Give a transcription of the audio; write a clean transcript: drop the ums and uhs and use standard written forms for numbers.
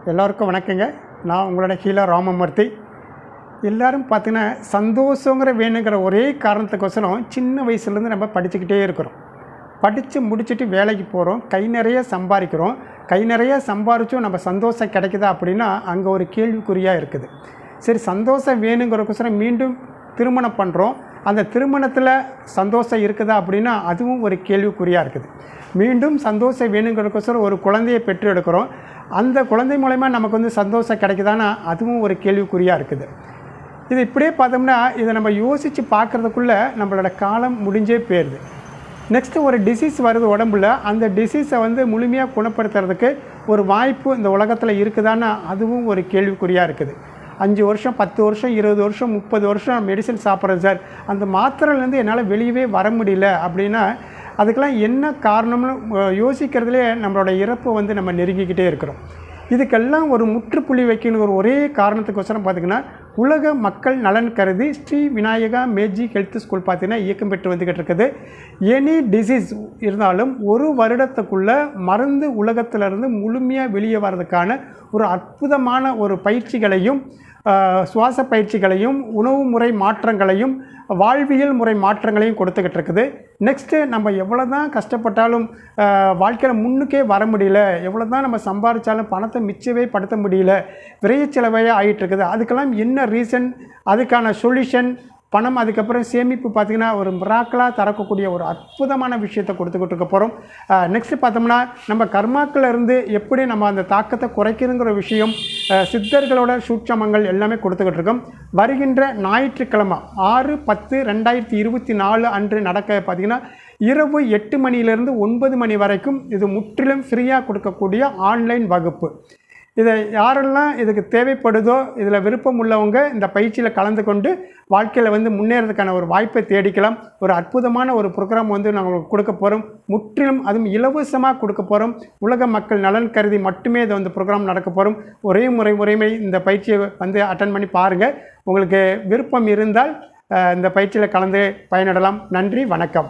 எல்லோருக்கும் வணக்கங்க. நான் உங்களோட ஹீலா ராமமூர்த்தி. எல்லோரும் பார்த்திங்கன்னா சந்தோஷங்கிற வேணுங்கிற ஒரே காரணத்துக்கோசரம் சின்ன வயசுலேருந்து நம்ம படிச்சுக்கிட்டே இருக்கிறோம். படித்து முடிச்சுட்டு வேலைக்கு போகிறோம், கை நிறைய சம்பாதிக்கிறோம். கை நிறைய சம்பாதிச்சும் நம்ம சந்தோஷம் கிடைக்குதா அப்படின்னா அங்கே ஒரு கேள்விக்குறியாக இருக்குது. சரி, சந்தோஷம் வேணுங்கிறக்கோசரம் மீண்டும் திருமணம் பண்ணுறோம். அந்த திருமணத்தில் சந்தோஷம் இருக்குதா அப்படின்னா அதுவும் ஒரு கேள்விக்குறியாக இருக்குது. மீண்டும் சந்தோஷம் வேணுங்கிறக்கோசரம் ஒரு குழந்தையை பெற்று எடுக்கிறோம். அந்த குழந்தை மூலமா நமக்கு வந்து சந்தோஷம் கிடைக்குதானா அதுவும் ஒரு கேள்விக்குறியாக இருக்குது. இது இப்படியே பார்த்தோம்னா இதை நம்ம யோசித்து பார்க்குறதுக்குள்ளே நம்மளோட காலம் முடிஞ்சே போயிடுது. நெக்ஸ்ட்டு ஒரு டிசீஸ் வருது உடம்புல. அந்த டிசீஸை வந்து முழுமையாக குணப்படுத்துறதுக்கு ஒரு வாய்ப்பு இந்த உலகத்தில் இருக்குதானா அதுவும் ஒரு கேள்விக்குறியாக இருக்குது. 5 வருஷம், 10 வருஷம், 20 வருஷம், 30 வருஷம் மெடிசன் சாப்பிட்றேன் சார், அந்த மாத்திரைலேருந்து என்னால் வெளியவே வர முடியல அப்படின்னா அதுக்கெல்லாம் என்ன காரணம்னு யோசிக்கிறதுலே நம்மளோட இறப்பை வந்து நம்ம நெருங்கிக்கிட்டே இருக்கிறோம். இதுக்கெல்லாம் ஒரு முற்றுப்புள்ளி வைக்கணும் ஒரு ஒரே காரணத்துக்கோசரம் பார்த்திங்கன்னா உலக மக்கள் நலன் கருதி Sri Vinayaka magic health school பார்த்திங்கன்னா இயக்கம் பெற்று வந்துக்கிட்டு இருக்குது. எனி டிசீஸ் இருந்தாலும் ஒரு வருடத்துக்குள்ளே மருந்து உலகத்திலிருந்து முழுமையாக வெளியே வர்றதுக்கான ஒரு அற்புதமான ஒரு பயிற்சிகளையும் சுவாச பயிற்சிகளையும் உணவு முறை மாற்றங்களையும் வாழ்வியல் முறை மாற்றங்களையும் கொடுத்துக்கிட்டு இருக்குது. நெக்ஸ்ட்டு நம்ம எவ்வளோ தான் கஷ்டப்பட்டாலும் வாழ்க்கையில் முன்னுக்கே வர முடியல, எவ்வளோ தான் நம்ம சம்பாதிச்சாலும் பணத்தை மிச்சவே படுத்த முடியல, விரைய செலவையாக ஆகிட்டுருக்குது. அதுக்கெல்லாம் என்ன ரீசன், அதுக்கான சொல்யூஷன், பணம், அதுக்கப்புறம் சேமிப்பு பார்த்திங்கன்னா ஒரு மிராக்கலாக தரக்கூடிய ஒரு அற்புதமான விஷயத்தை கொடுத்துக்கிட்டு இருக்க போகிறோம். நெக்ஸ்ட்டு பார்த்தோம்னா நம்ம கர்மாக்கள் இருந்து எப்படி நம்ம அந்த தாக்கத்தை குறைக்கிறங்கிற விஷயம், சித்தர்களோட சூட்சமங்கள் எல்லாமே கொடுத்துக்கிட்டு இருக்கோம். வருகின்ற ஞாயிற்றுக்கிழமை 6/10/2024 அன்று நடக்க பார்த்திங்கன்னா இரவு 8 மணியிலிருந்து 9 மணி வரைக்கும் இது முற்றிலும் ஃப்ரீயாக கொடுக்கக்கூடிய ஆன்லைன் வகுப்பு. இதை யாரெல்லாம் இதுக்கு தேவைப்படுதோ, இதில் விருப்பம் உள்ளவங்க இந்த பயிற்சியில் கலந்து கொண்டு வாழ்க்கையில் வந்து முன்னேறதுக்கான ஒரு வாய்ப்பை தேடிக்கலாம். ஒரு அற்புதமான ஒரு ப்ரோக்ராம் வந்து நாங்கள் கொடுக்க போகிறோம். முற்றிலும் அதுவும் இலவசமாக கொடுக்க போகிறோம். உலக மக்கள் நலன் கருதி மட்டுமே இதை வந்து ப்ரோக்ராம் நடக்க போகிறோம். ஒரே முறைமை இந்த பயிற்சியை வந்து அட்டன் பண்ணி பாருங்கள். உங்களுக்கு விருப்பம் இருந்தால் இந்த பயிற்சியில் கலந்து பயனிடலாம். நன்றி, வணக்கம்.